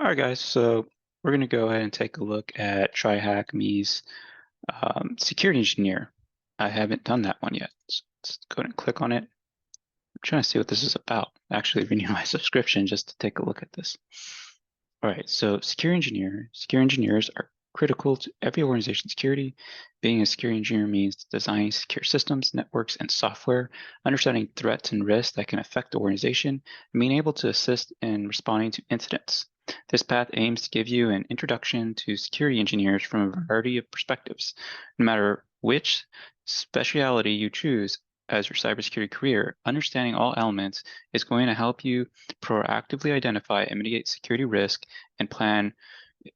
All right, guys, so we're going to go ahead and take a look at TryHackMe's security engineer. I haven't done that one yet. So let's go ahead and click on it. I'm trying to see what this is about. Actually, renew my subscription just to take a look at this. All right, so security engineers are critical to every organization's security. Being a security engineer means designing secure systems, networks, and software, understanding threats and risks that can affect the organization, and being able to assist in responding to incidents. This path aims to give you an introduction to security engineers from a variety of perspectives. No matter which specialty you choose as your cybersecurity career, understanding all elements is going to help you proactively identify and mitigate security risk and play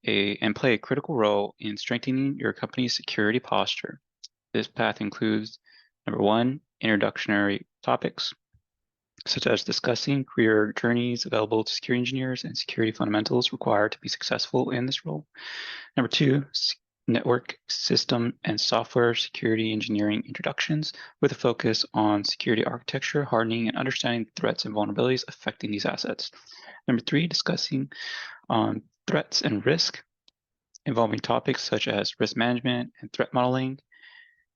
a critical role in strengthening your company's security posture. This path includes number one, introductory topics, such as discussing career journeys available to security engineers and security fundamentals required to be successful in this role. Number two, network, system, and software security engineering introductions with a focus on security architecture, hardening, and understanding threats and vulnerabilities affecting these assets. Number three, discussing threats and risk involving topics such as risk management and threat modeling,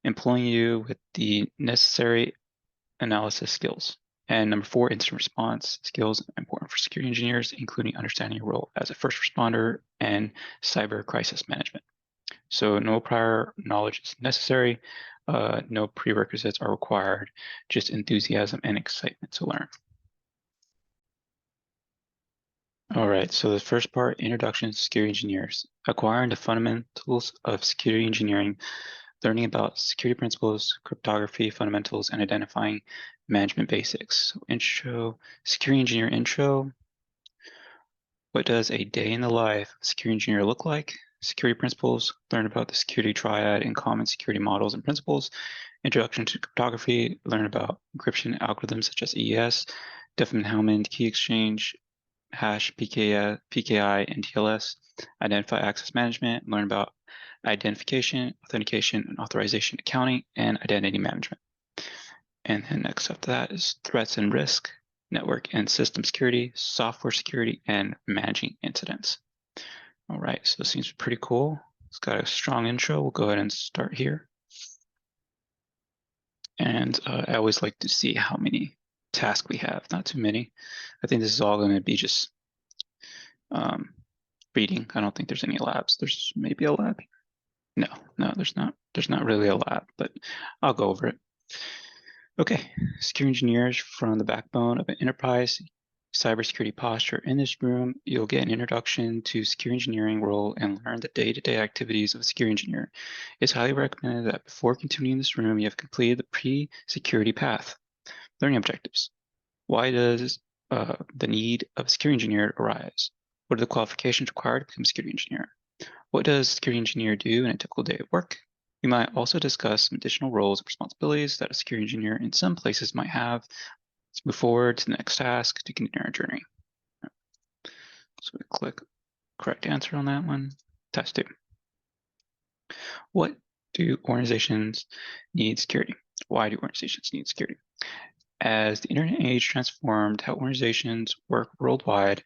employing you with the necessary analysis skills. And number four, incident response skills important for security engineers, including understanding your role as a first responder and cyber crisis management. So no prior knowledge is necessary. No prerequisites are required, just enthusiasm and excitement to learn. All right, so the first part, introduction to security engineers. Acquiring the fundamentals of security engineering, learning about security principles, cryptography fundamentals, and identifying management basics. So intro, security engineer intro. What does a day in the life of a security engineer look like? Security principles, learn about the security triad and common security models and principles. Introduction to cryptography, learn about encryption algorithms such as EES, Diffie-Hellman key exchange, hash, PKI, and TLS. Identify access management, learn about identification, authentication, and authorization accounting, and identity management. And then next after that is threats and risk, network and system security, software security, and managing incidents. All right, so this seems pretty cool. It's got a strong intro. We'll go ahead and start here. And I always like to see how many tasks we have. Not too many. I think this is all going to be just reading. I don't think there's any labs. There's maybe a lab. No, there's not. There's not really a lab, but I'll go over it. Okay, security engineers from the backbone of an enterprise cybersecurity posture. In this room, you'll get an introduction to security engineering role and learn the day-to-day activities of a security engineer. It's highly recommended that before continuing this room, you have completed the pre-security path. Learning objectives. Why does the need of a security engineer arise? What are the qualifications required to become a security engineer? What does a security engineer do in a typical day of work? We might also discuss some additional roles and responsibilities that a security engineer in some places might have. Let's move forward to the next task to continue our journey. So we click correct answer on that one. Task 2. What do organizations need security? Why do organizations need security? As the internet age transformed how organizations work worldwide,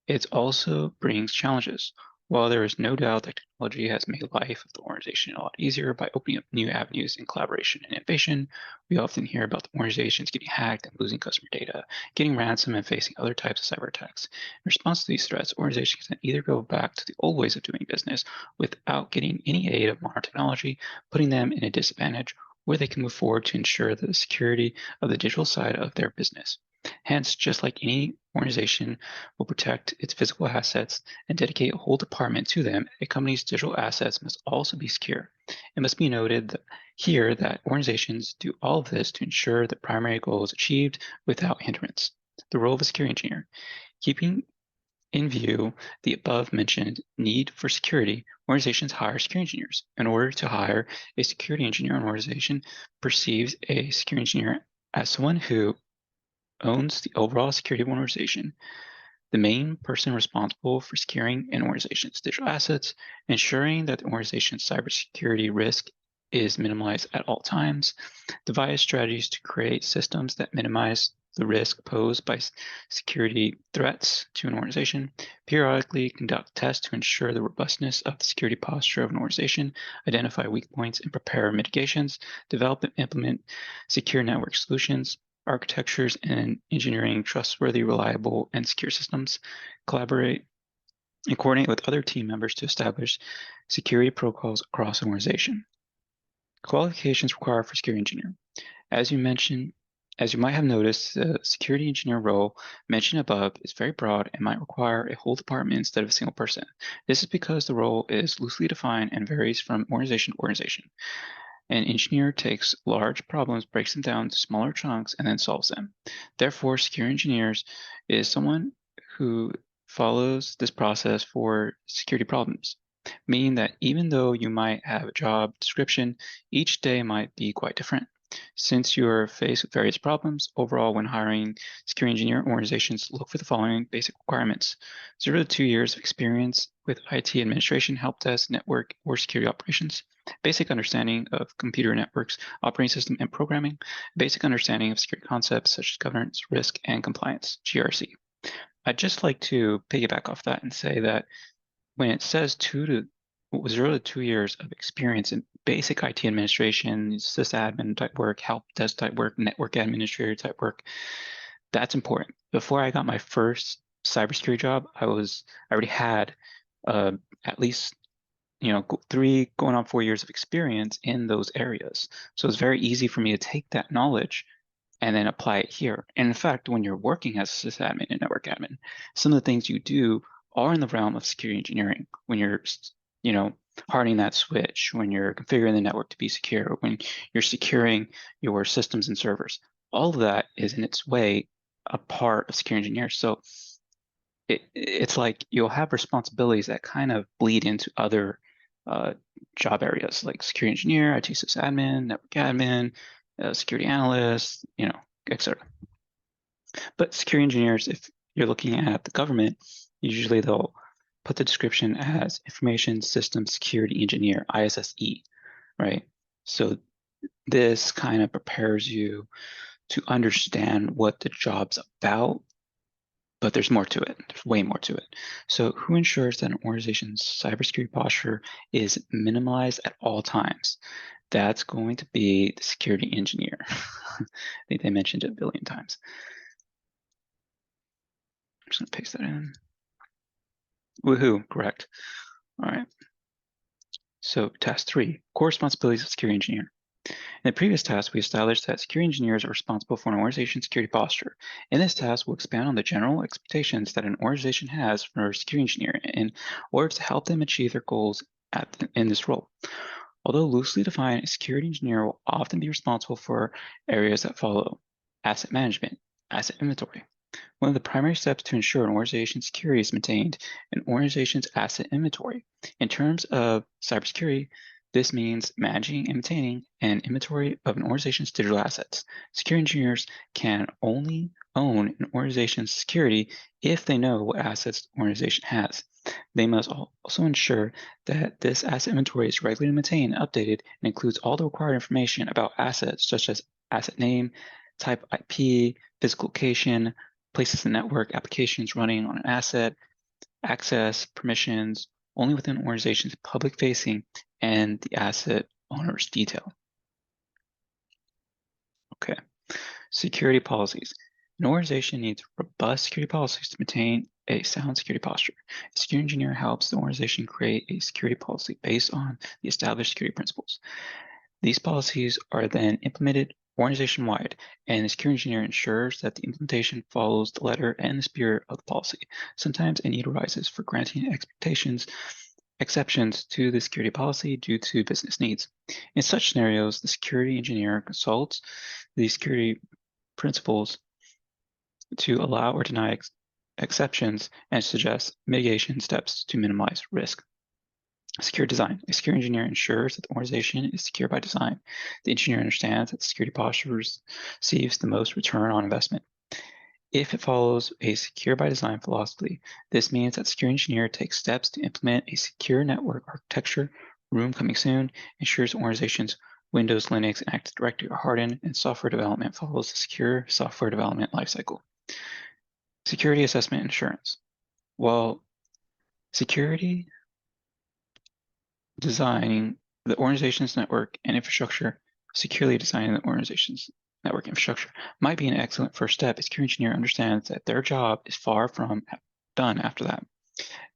it also brings challenges. While there is no doubt that technology has made life of the organization a lot easier by opening up new avenues in collaboration and innovation, we often hear about the organizations getting hacked and losing customer data, getting ransom and facing other types of cyber attacks. In response to these threats, organizations can either go back to the old ways of doing business without getting any aid of modern technology, putting them in a disadvantage, or they can move forward to ensure the security of the digital side of their business. Hence, just like any organization will protect its physical assets and dedicate a whole department to them, a company's digital assets must also be secure. It must be noted here that organizations do all of this to ensure the primary goal is achieved without hindrance. The role of a security engineer. Keeping in view the above-mentioned need for security, organizations hire security engineers. In order to hire a security engineer, an organization perceives a security engineer as someone who owns the overall security of an organization, the main person responsible for securing an organization's digital assets, ensuring that the organization's cybersecurity risk is minimized at all times, devise strategies to create systems that minimize the risk posed by security threats to an organization, periodically conduct tests to ensure the robustness of the security posture of an organization, identify weak points and prepare mitigations, develop and implement secure network solutions, architectures and engineering trustworthy, reliable, and secure systems, collaborate and coordinate with other team members to establish security protocols across an organization. Qualifications required for security engineer. As you might have noticed, the security engineer role mentioned above is very broad and might require a whole department instead of a single person. This is because the role is loosely defined and varies from organization to organization. An engineer takes large problems, breaks them down into smaller chunks, and then solves them. Therefore, security engineers is someone who follows this process for security problems, meaning that even though you might have a job description, each day might be quite different. Since you are faced with various problems, overall, when hiring security engineer, organizations look for the following basic requirements: 0 to 2 years of experience with IT administration, help desk, network, or security operations, basic understanding of computer networks, operating system, and programming, basic understanding of security concepts such as governance, risk, and compliance, GRC. I'd just like to piggyback off that and say that when it says 0 to 2 years of experience in basic IT administration, sysadmin type work, help desk type work, network administrator type work, that's important. Before I got my first cybersecurity job, I already had at least 3 going on 4 years of experience in those areas. So it's very easy for me to take that knowledge and then apply it here. And in fact, when you're working as a sysadmin and network admin, some of the things you do are in the realm of security engineering. When you're, hardening that switch, when you're configuring the network to be secure, when you're securing your systems and servers, all of that is in its way a part of security engineers. So it's like you'll have responsibilities that kind of bleed into other job areas like security engineer, IT sysadmin, network admin, security analyst, etc. But security engineers, if you're looking at the government, usually they'll put the description as Information Systems Security Engineer, ISSE, right? So this kind of prepares you to understand what the job's about, but there's more to it. There's way more to it. So who ensures that an organization's cybersecurity posture is minimized at all times? That's going to be the security engineer. I think they mentioned it a billion times. I'm just going to paste that in. Woohoo, correct. All right. So task 3, core responsibilities of security engineer. In the previous task, we established that security engineers are responsible for an organization's security posture. In this task, we'll expand on the general expectations that an organization has for a security engineer in order to help them achieve their goals in this role. Although loosely defined, a security engineer will often be responsible for areas that follow: asset management, asset inventory. One of the primary steps to ensure an organization's security is maintained an organization's asset inventory. In terms of cybersecurity, this means managing and maintaining an inventory of an organization's digital assets. Security engineers can only own an organization's security if they know what assets the organization has. They must also ensure that this asset inventory is regularly maintained and updated and includes all the required information about assets, such as asset name, type IP, physical location, places the network, applications running on an asset, access, permissions, only within an organization's public facing, and the asset owner's detail. Okay, security policies. An organization needs robust security policies to maintain a sound security posture. A security engineer helps the organization create a security policy based on the established security principles. These policies are then implemented organization-wide, and the security engineer ensures that the implementation follows the letter and the spirit of the policy. Sometimes a need arises for granting exceptions to the security policy due to business needs. In such scenarios, the security engineer consults the security principles to allow or deny exceptions and suggest mitigation steps to minimize risk. Secure design. A security engineer ensures that the organization is secure by design. The engineer understands that the security posture receives the most return on investment. If it follows a secure by design philosophy, this means that the security engineer takes steps to implement a secure network architecture. Room coming soon ensures organizations Windows, Linux, and Active Directory are hardened, and software development follows the secure software development lifecycle. Security assessment insurance. While security designing the organization's network and infrastructure, securely designing the organization's network infrastructure might be an excellent first step. A security engineer understands that their job is far from done after that.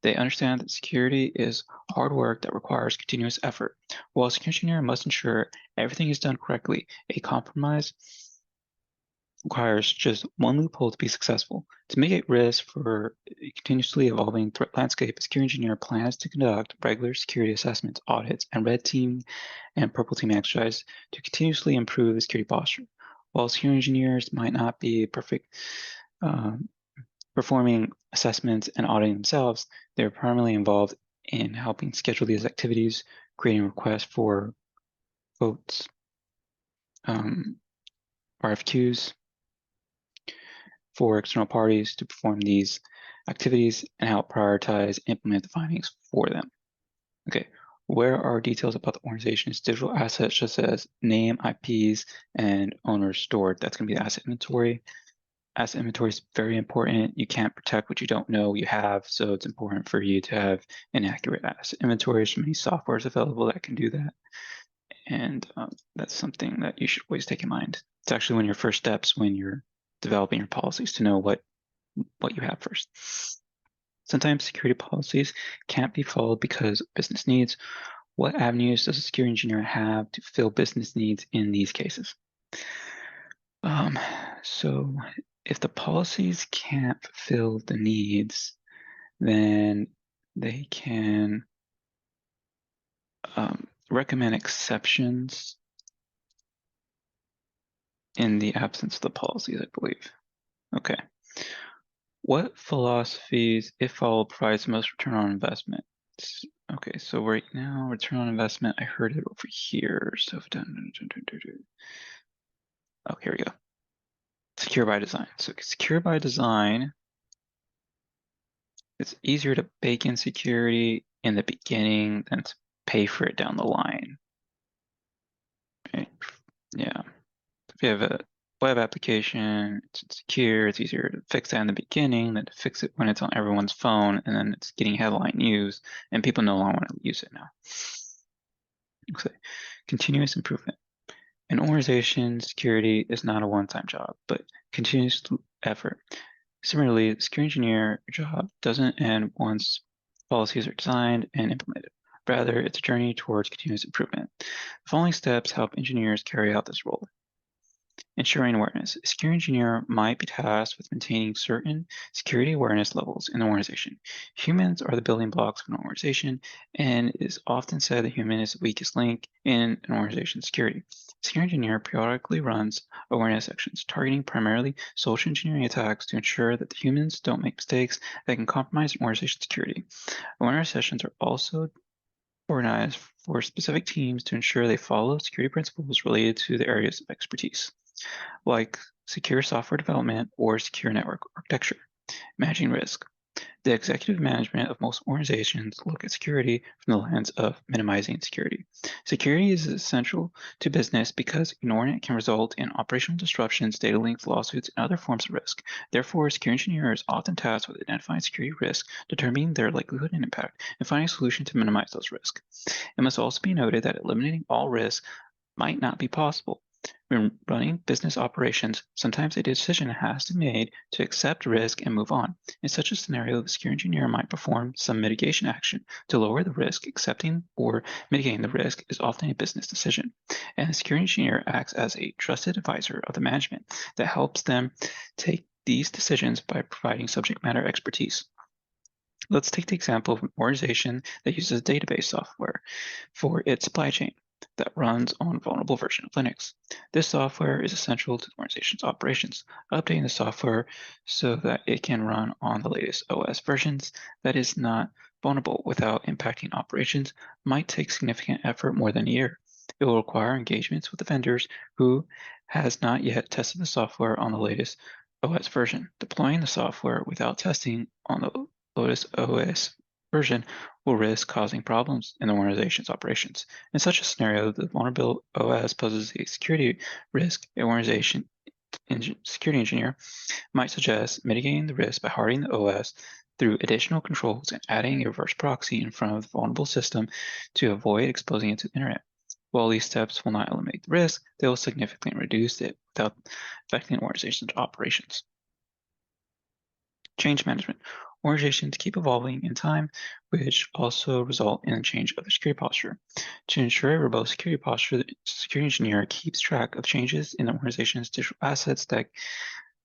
They understand that security is hard work that requires continuous effort. While a security engineer must ensure everything is done correctly, a compromise requires just one loophole to be successful. To mitigate risk for a continuously evolving threat landscape, a security engineer plans to conduct regular security assessments, audits, and red team and purple team exercises to continuously improve the security posture. While security engineers might not be perfect performing assessments and auditing themselves, they're primarily involved in helping schedule these activities, creating requests for votes, RFQs, for external parties to perform these activities and help prioritize and implement the findings for them. Okay, where are details about the organization's digital assets, such as name, IPs, and owners stored? That's going to be the asset inventory. Asset inventory is very important. You can't protect what you don't know you have, so it's important for you to have an accurate asset inventory. There's many softwares available that can do that, and that's something that you should always take in mind. It's actually one of your first steps when you're developing your policies to know what you have first. Sometimes security policies can't be followed because of business needs. What avenues does a security engineer have to fill business needs in these cases? So if the policies can't fulfill the needs, then they can recommend exceptions in the absence of the policies, I believe. Okay. What philosophies, if followed, provides the most return on investment? Okay, so right now, return on investment, I heard it over here. So, oh, here we go. Secure by design. So secure by design, it's easier to bake in security in the beginning than to pay for it down the line. Okay. Yeah. If you have a web application, it's secure, it's easier to fix that in the beginning than to fix it when it's on everyone's phone and then it's getting headline news and people no longer want to use it now. Okay. Continuous improvement. An organization's security is not a one-time job, but continuous effort. Similarly, the security engineer job doesn't end once policies are designed and implemented. Rather, it's a journey towards continuous improvement. The following steps help engineers carry out this role. Ensuring awareness. A security engineer might be tasked with maintaining certain security awareness levels in the organization. Humans are the building blocks of an organization, and it is often said the human is the weakest link in an organization's security. A security engineer periodically runs awareness sections, targeting primarily social engineering attacks to ensure that the humans don't make mistakes that can compromise an organization's security. Awareness sessions are also organized for specific teams to ensure they follow security principles related to the areas of expertise, like secure software development or secure network architecture. Managing risk. The executive management of most organizations look at security from the lens of minimizing security. Security is essential to business because ignoring it can result in operational disruptions, data leaks, lawsuits, and other forms of risk. Therefore, security engineers are often tasked with identifying security risks, determining their likelihood and impact, and finding a solution to minimize those risks. It must also be noted that eliminating all risks might not be possible. When running business operations, sometimes a decision has to be made to accept risk and move on. In such a scenario, the security engineer might perform some mitigation action to lower the risk. Accepting or mitigating the risk is often a business decision, and the security engineer acts as a trusted advisor of the management that helps them take these decisions by providing subject matter expertise. Let's take the example of an organization that uses database software for its supply chain that runs on a vulnerable version of Linux. This software is essential to the organization's operations. Updating the software so that it can run on the latest OS versions that is not vulnerable without impacting operations might take significant effort, more than a year. It will require engagements with the vendors who has not yet tested the software on the latest OS version. Deploying the software without testing on the latest OS version will risk causing problems in the organization's operations. In such a scenario, the vulnerable OS poses a security risk. An organization security engineer might suggest mitigating the risk by hardening the OS through additional controls and adding a reverse proxy in front of the vulnerable system to avoid exposing it to the internet. While these steps will not eliminate the risk, they will significantly reduce it without affecting the organization's operations. Change management. Organizations keep evolving in time, which also result in a change of the security posture. To ensure a robust security posture, the security engineer keeps track of changes in the organization's digital assets that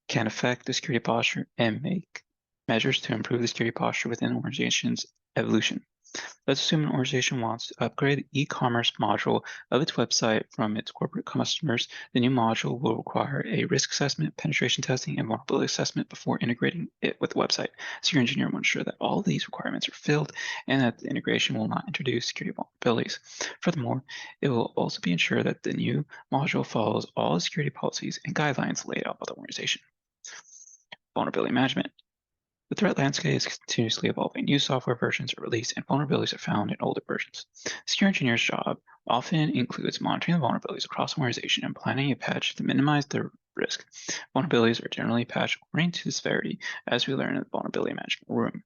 can affect the security posture and make measures to improve the security posture within the organization's evolution. Let's assume an organization wants to upgrade the e-commerce module of its website from its corporate customers. The new module will require a risk assessment, penetration testing, and vulnerability assessment before integrating it with the website. So your engineer will ensure that all of these requirements are filled and that the integration will not introduce security vulnerabilities. Furthermore, it will also be ensured that the new module follows all the security policies and guidelines laid out by the organization. Vulnerability management. The threat landscape is continuously evolving. New software versions are released and vulnerabilities are found in older versions. Security engineer's job often includes monitoring the vulnerabilities across the organization and planning a patch to minimize the risk. Vulnerabilities are generally patched according to the severity, as we learn in the vulnerability management room.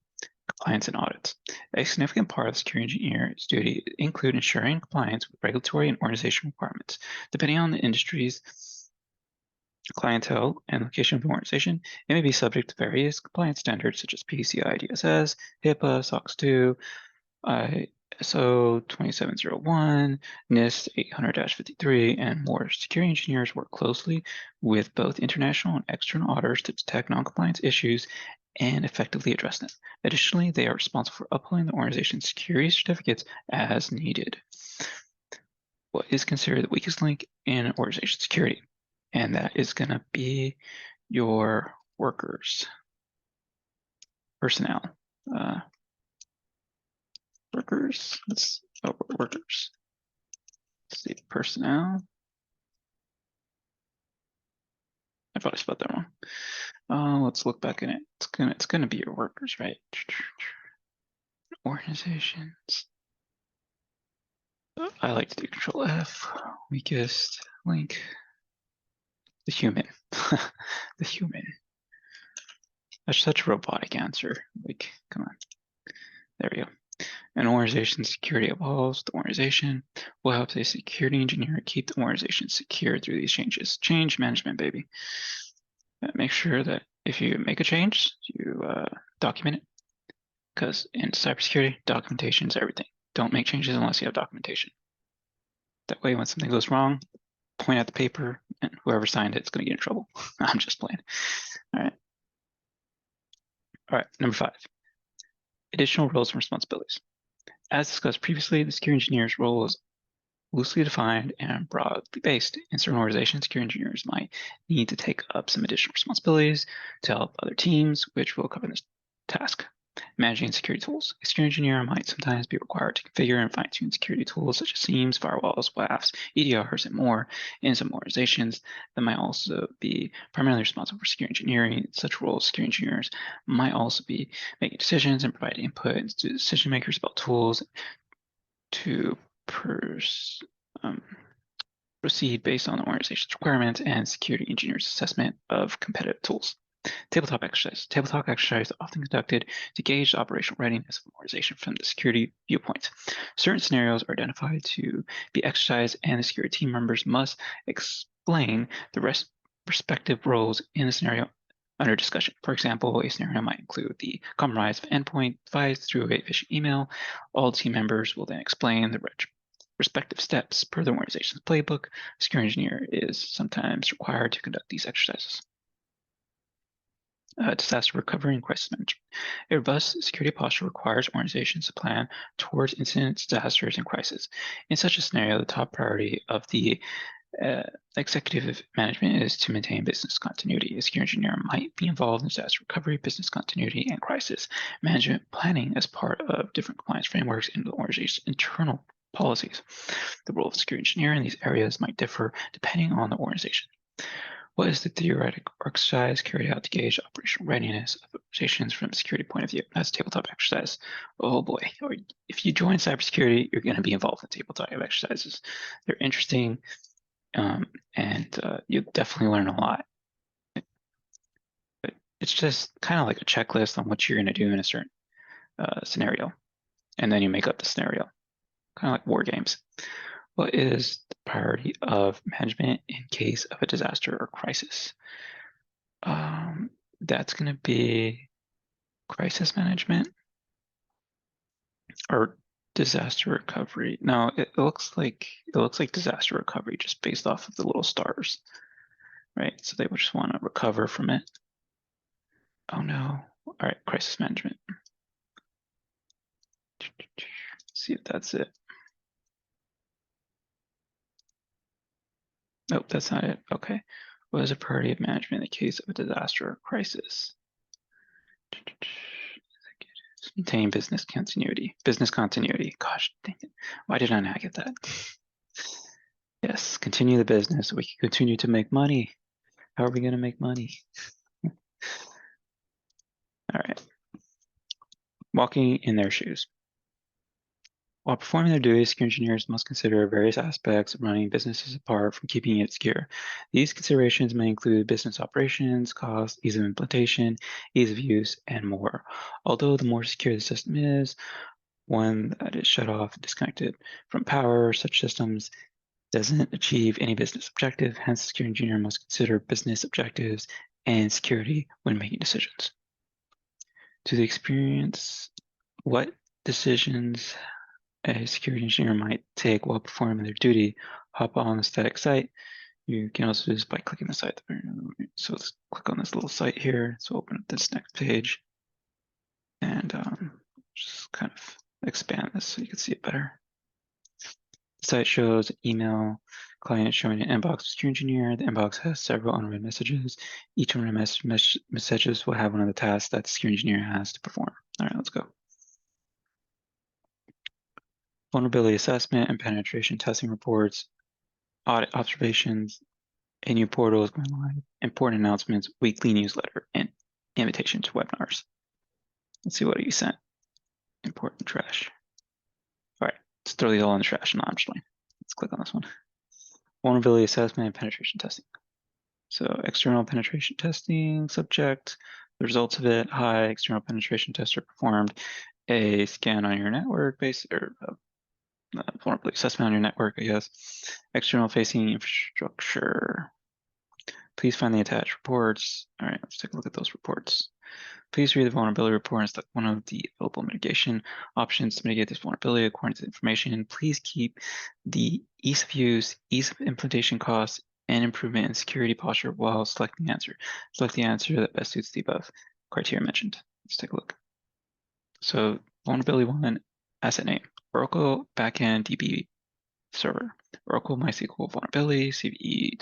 Compliance and audits. A significant part of the security engineer's duty include ensuring compliance with regulatory and organizational requirements. Depending on the industry's clientele and location of the organization, it may be subject to various compliance standards such as PCI DSS, HIPAA, SOC 2, ISO 2701, NIST 800-53, and more. Security engineers work closely with both international and external auditors to detect non-compliance issues and effectively address them. Additionally, they are responsible for upholding the organization's security certificates as needed. What is considered the weakest link in organization security? And that is going to be your workers, personnel, workers. Let's see, personnel. I probably spelled that wrong. Let's look back in it. It's gonna be your workers, right? Organizations. I like to do Control F. Weakest link. The human. The human. That's such a robotic answer. Like, come on. There we go. An organization's security evolves. The organization will help a security engineer keep the organization secure through these changes. Change management, baby. Make sure that if you make a change, you document it. Because in cybersecurity, documentation is everything. Don't make changes unless you have documentation. That way, when something goes wrong, point at the paper, and whoever signed it's going to get in trouble. I'm just playing. All right. All right, number 5. Additional roles and responsibilities. As discussed previously, the security engineer's role is loosely defined and broadly based. In certain organizations, security engineers might need to take up some additional responsibilities to help other teams, which will cover this task. Managing security tools. A security engineer might sometimes be required to configure and fine-tune security tools such as SIEMs, firewalls, WAFs, EDRs, and more. In some organizations, that might also be primarily responsible for security engineering. Such roles, security engineers might also be making decisions and providing input to decision makers about tools to proceed based on the organization's requirements and security engineers' assessment of competitive tools. Tabletop exercise. Tabletop exercise is often conducted to gauge the operational readiness of an organization from the security viewpoint. Certain scenarios are identified to be exercised, and the security team members must explain the respective roles in the scenario under discussion. For example, a scenario might include the compromise of endpoint device through a phishing email. All team members will then explain the respective steps per the organization's playbook. A security engineer is sometimes required to conduct these exercises. Disaster recovery and crisis management. A robust security posture requires organizations to plan towards incidents, disasters, and crises. In such a scenario, the top priority of the executive management is to maintain business continuity. A security engineer might be involved in disaster recovery, business continuity, and crisis management planning as part of different compliance frameworks in the organization's internal policies. The role of security engineer in these areas might differ depending on the organization. What is the theoretical exercise carried out to gauge operational readiness of organizations from a security point of view? That's a tabletop exercise. Oh boy. Or if you join cybersecurity, you're going to be involved in tabletop exercises. They're interesting, and you'll definitely learn a lot. But it's just kind of like a checklist on what you're going to do in a certain scenario, and then you make up the scenario, kind of like war games. What is the priority of management in case of a disaster or crisis? That's going to be crisis management or disaster recovery. No, it looks like disaster recovery just based off of the little stars, right? So they would just want to recover from it. Oh no. All right, crisis management. See if that's it. Nope, that's not it. Okay. What is a priority of management in the case of a disaster or crisis? Maintain business continuity. Business continuity. Gosh, dang it. Why did I not get that? Yes, continue the business so we can continue to make money. How are we going to make money? All right. Walking in their shoes. While performing their duties, security engineers must consider various aspects of running businesses apart from keeping it secure. These considerations may include business operations, cost, ease of implementation, ease of use, and more. Although the more secure the system is, one that is shut off and disconnected from power, such systems doesn't achieve any business objective. Hence, the security engineer must consider business objectives and security when making decisions. To the experience, what decisions a security engineer might take while performing their duty? Hop on a static site. You can also do this by clicking the site. So let's click on this little site here. So open up this next page and just kind of expand this so you can see it better. The site shows email client showing an inbox of security engineer. The inbox has several unread messages. Each unread messages will have one of the tasks that the security engineer has to perform. All right, let's go. Vulnerability assessment and penetration testing reports, audit observations, a new portal is going live, important announcements, weekly newsletter, and invitation to webinars. Let's see what you sent. Important trash. All right, let's throw these all in the trash. No, I'm just playing. Let's click on this one. Vulnerability assessment and penetration testing. So external penetration testing subject, the results of it, hi, external penetration tester performed a scan on your network base or vulnerability assessment on your network, I guess. External facing infrastructure. Please find the attached reports. All right, let's take a look at those reports. Please read the vulnerability report and select one of the available mitigation options to mitigate this vulnerability according to the information. Please keep the ease of use, ease of implementation costs, and improvement in security posture while selecting the answer. Select the answer that best suits the above criteria mentioned. Let's take a look. So vulnerability 1, asset name, Oracle backend DB server, Oracle MySQL vulnerability, CVE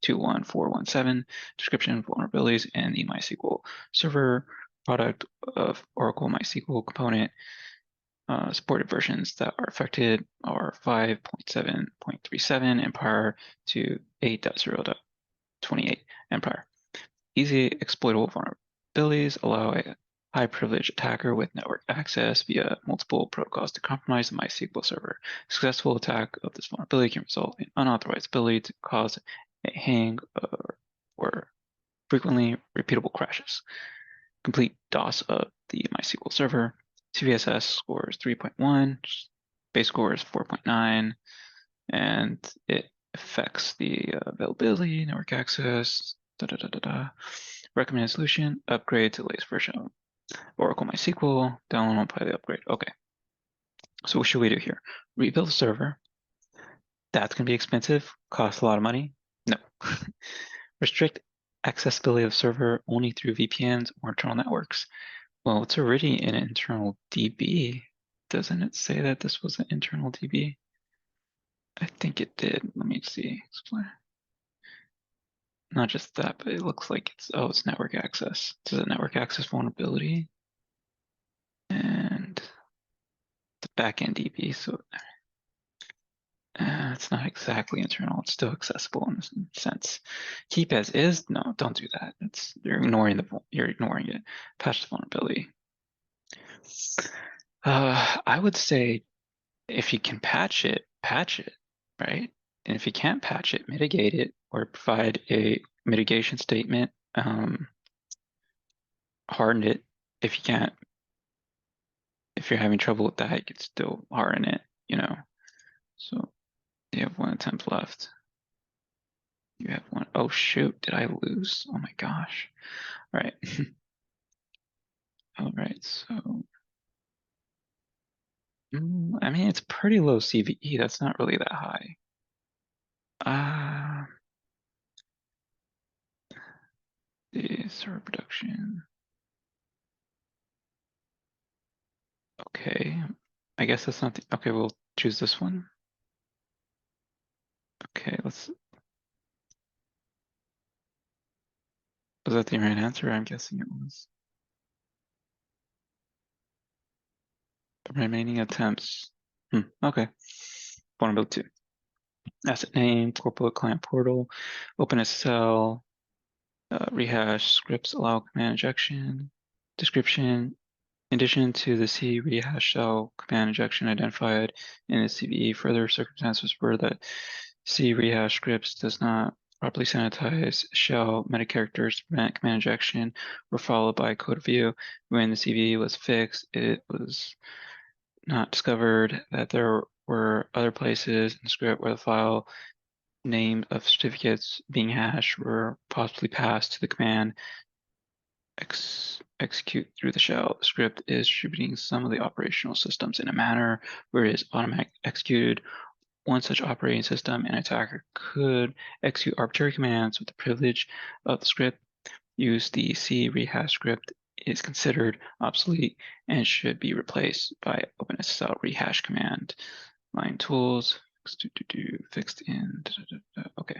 2022-21417, description of vulnerabilities, and the MySQL server product of Oracle MySQL component. Supported versions that are affected are 5.7.37 and prior to 8.0.28 and prior. Easy exploitable vulnerabilities allow a high privilege attacker with network access via multiple protocols to compromise the MySQL server. Successful attack of this vulnerability can result in unauthorized ability to cause a hang or frequently repeatable crashes. Complete DOS of the MySQL server. CVSS score is 3.1, base score is 4.9, and it affects the availability, network access, Recommended solution, upgrade to the latest version of Oracle MySQL, download and apply the upgrade. Okay, so what should we do here? Rebuild the server. That's going to be expensive, cost a lot of money. No. Restrict accessibility of the server only through VPNs or internal networks. Well, it's already an internal DB. Doesn't it say that this was an internal DB? I think it did. Let me see. Explain. Not just that, but it looks like it's network access. It's a network access vulnerability. And the backend DB. So It's not exactly internal. It's still accessible in this sense. Keep as is? No, don't do that. You're ignoring it. Patch the vulnerability. I would say if you can patch it, right? And if you can't patch it, mitigate it or provide a mitigation statement. Harden it. If you can't, if you're having trouble with that, you could still harden it, So you have one attempt left. You have one. Oh shoot, did I lose? Oh my gosh. All right. All right, so I mean it's pretty low CVE. That's not really that high. Uh the server production. Okay. I guess that's not the okay, we'll choose this one. Okay, was that the right answer? I'm guessing it was. Remaining attempts. Okay. Vulnerability 2. Asset name, corporate client portal, OpenSSL, rehash scripts allow command injection, description. In addition to the C rehash shell command injection identified in the CVE, further circumstances where the C rehash scripts does not properly sanitize shell meta characters to prevent command injection were followed by code review. When the CVE was fixed, it was not discovered that there were other places in the script where the file name of certificates being hashed were possibly passed to the command execute through the shell. The script is distributing some of the operational systems in a manner where it is automatically executed. One such operating system, an attacker could execute arbitrary commands with the privilege of the script. Use the C rehash script is considered obsolete and should be replaced by OpenSSL rehash command. Line tools, fixed in, okay.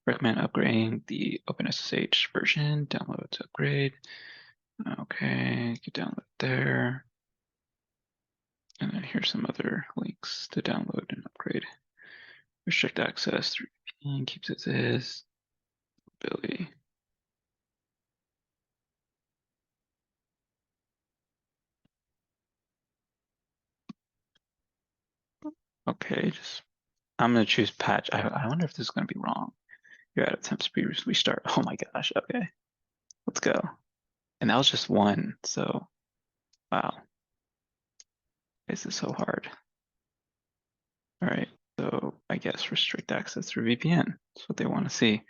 Recommend upgrading the OpenSSH version, download to upgrade. Okay, you can download there. And then here's some other links to download and upgrade. Restrict access through VPN, keeps it as is. Ability. Okay, I'm gonna choose patch. I wonder if this is gonna be wrong. You're at attempt speed restart. Oh my gosh, okay. Let's go. And that was just one, so wow. This is so hard. All right, so I guess restrict access through VPN. That's what they want to see.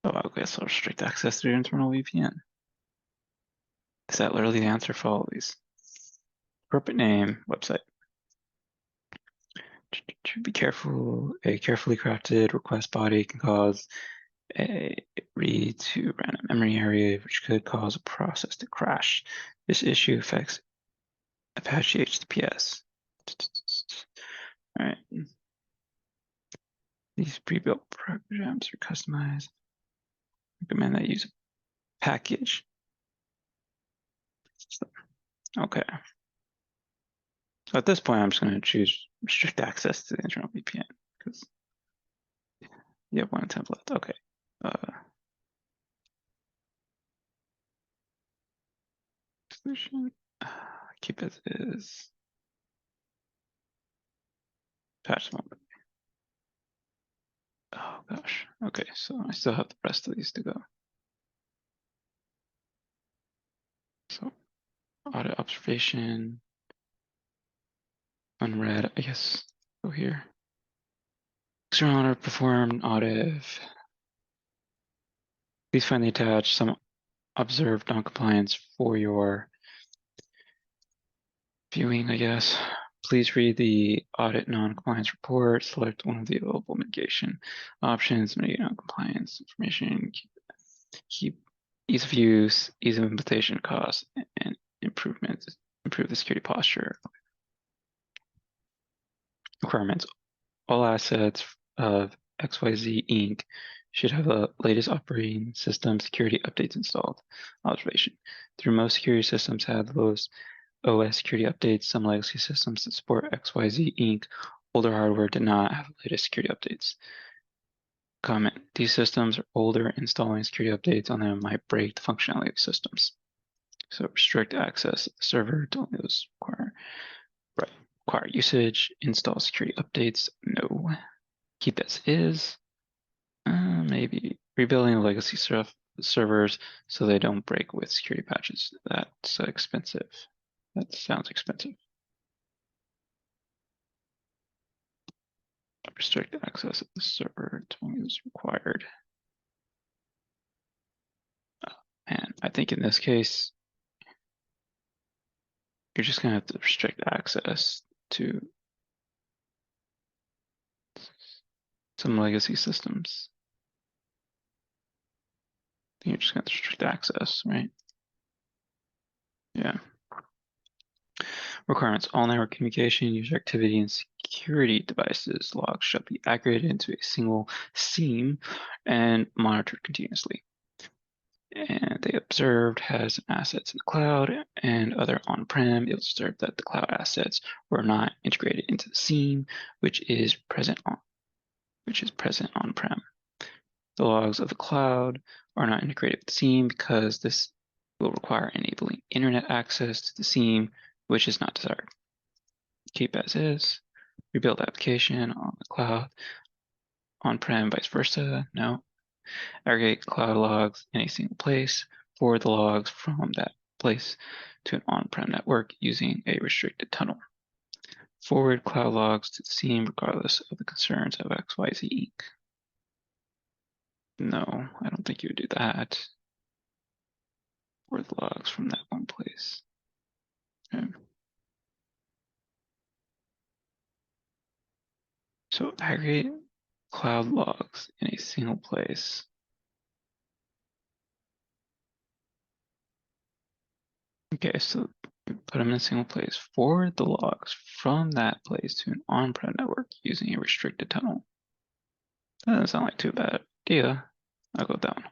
Oh, I guess I'll restrict access through internal VPN. Is that literally the answer for all of these? Appropriate name, website. Be careful. A carefully crafted request body can cause a read to random memory area, which could cause a process to crash. This issue affects Apache HTTPS. All right. These pre-built programs are customized. Recommend that you use a package. Okay. So at this point, I'm just going to choose restrict access to the internal VPN because you have one attempt left. Okay. Solution. Keep as is. Patch one. Oh gosh. Okay, so I still have the rest of these to go. So audit observation. Unread, I guess. Go here. External audit performed audit. Please find the attached some observed noncompliance for your viewing, I guess. Please read the audit non-compliance report. Select one of the available mitigation options. Mitigate non-compliance information. Keep ease of use, ease of implementation, cost, and improvements. Improve the security posture. Requirements. All assets of XYZ Inc. should have the latest operating system security updates installed. Observation. Through most security systems have the lowest OS security updates. Some legacy systems that support XYZ Inc. older hardware did not have the latest security updates. Comment, these systems are older, installing security updates on them might break the functionality of systems. So restrict access to the server to only those require usage, install security updates, no. Keep as is, maybe rebuilding legacy servers so they don't break with security patches. That's expensive. That sounds expensive. Restrict access of the server to only those required. And I think in this case, you're just gonna have to restrict access to some legacy systems. You're just gonna have to restrict access, right? Yeah. Requirements, all network communication, user activity, and security devices logs shall be aggregated into a single SIEM and monitored continuously. And they observed has assets in the cloud and other on-prem. It observed that the cloud assets were not integrated into the SIEM, which is present on-prem. The logs of the cloud are not integrated with the SIEM because this will require enabling internet access to the SIEM, which is not desired. Keep as is. Rebuild application on the cloud, on-prem, vice versa. No. Aggregate cloud logs in a single place. Forward the logs from that place to an on-prem network using a restricted tunnel. Forward cloud logs to the SIEM regardless of the concerns of XYZ Inc. No, I don't think you would do that. Forward the logs from that one place. Okay. So aggregate cloud logs in a single place. Okay, so put them in a single place. Forward the logs from that place to an on-prem network using a restricted tunnel. That doesn't sound like too bad idea. I'll go down.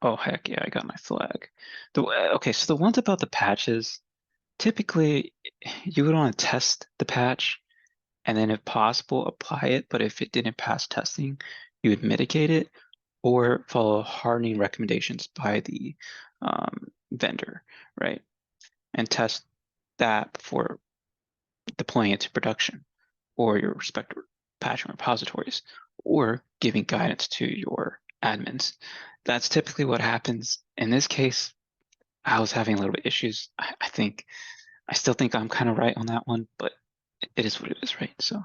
Oh, heck yeah, I got my flag. Okay, so the ones about the patches, typically you would want to test the patch and then if possible, apply it. But if it didn't pass testing, you would mitigate it or follow hardening recommendations by the vendor, right? And test that before deploying it to production or your respective patching repositories or giving guidance to your admins. That's typically what happens. In this case, I was having a little bit issues. I still think I'm kind of right on that one, but it is what it is, right? So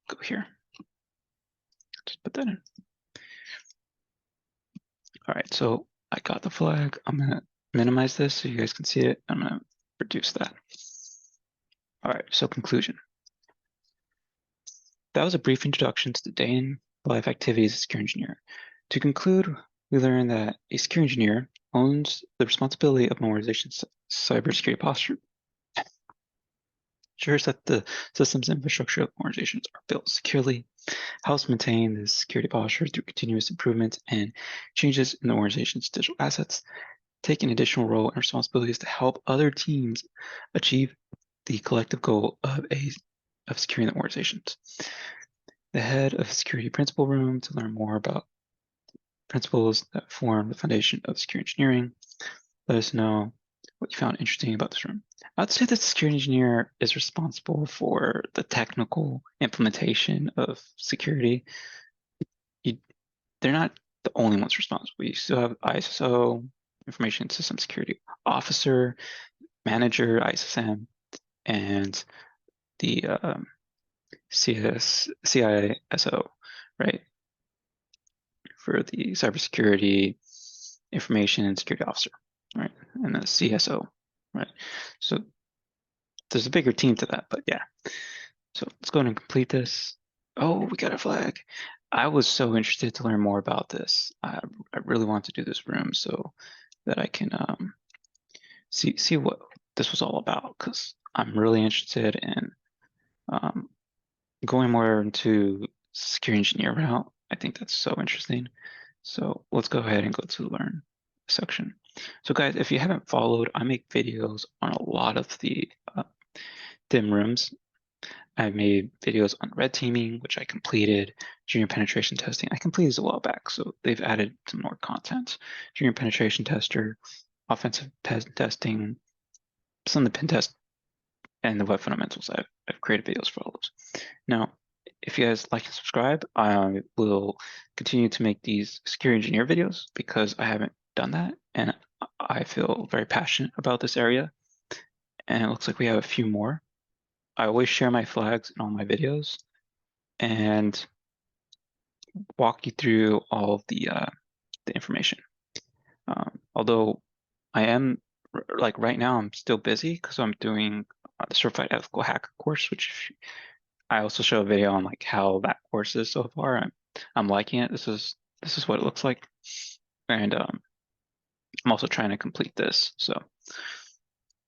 go here. Just put that in. All right, so I got the flag. I'm gonna minimize this so you guys can see it. I'm gonna reduce that. All right, so conclusion. That was a brief introduction to the day-in-life activities of a secure engineer. To conclude, we learned that a secure engineer owns the responsibility of an organization's cybersecurity posture, ensures that the systems and infrastructure of organizations are built securely, helps maintain the security posture through continuous improvement and changes in the organization's digital assets, take an additional role and responsibilities to help other teams achieve the collective goal of securing the organizations. The head of security principle room to learn more about principles that form the foundation of secure engineering. Let us know what you found interesting about this room. I'd say that the security engineer is responsible for the technical implementation of security. They're not the only ones responsible. You still have ISO, Information System Security Officer, Manager, ISSM, and the CISO, right? For the Cybersecurity Information and Security Officer, right? And the CSO, right? So there's a bigger team to that, but yeah. So let's go ahead and complete this. Oh, we got a flag. I was so interested to learn more about this. I really want to do this room so that I can see what this was all about, because I'm really interested in going more into security engineer route. I think that's so interesting. So let's go ahead and go to learn section. So guys, if you haven't followed, I make videos on a lot of the dim rooms. I've made videos on red teaming, which I completed. Junior penetration testing, I completed this a while back, so they've added some more content. Junior penetration tester, offensive testing, some of the pen test, and the web fundamentals. I've created videos for all those. Now, if you guys like and subscribe, I will continue to make these security engineer videos because I haven't done that, and I feel very passionate about this area. And it looks like we have a few more. I always share my flags in all my videos and walk you through all of the information. Although I am like right now, I'm still busy because I'm doing the Certified Ethical Hacker course, which I also show a video on like how that course is so far. I'm liking it. This is what it looks like, and I'm also trying to complete this. So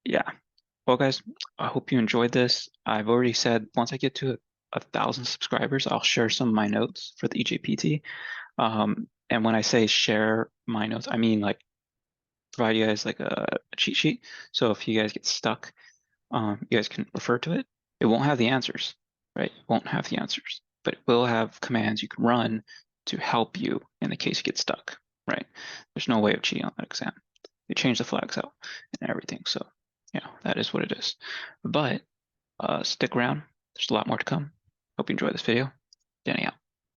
yeah. Well, guys, I hope you enjoyed this. I've already said once I get to 1,000 subscribers, I'll share some of my notes for the EJPT. And when I say share my notes, I mean like provide you guys like a cheat sheet. So if you guys get stuck, you guys can refer to it. It won't have the answers, right? It won't have the answers, but it will have commands you can run to help you in the case you get stuck, right? There's no way of cheating on that exam. They change the flags out and everything. So yeah, that is what it is. But stick around. There's a lot more to come. Hope you enjoy this video. Danny out.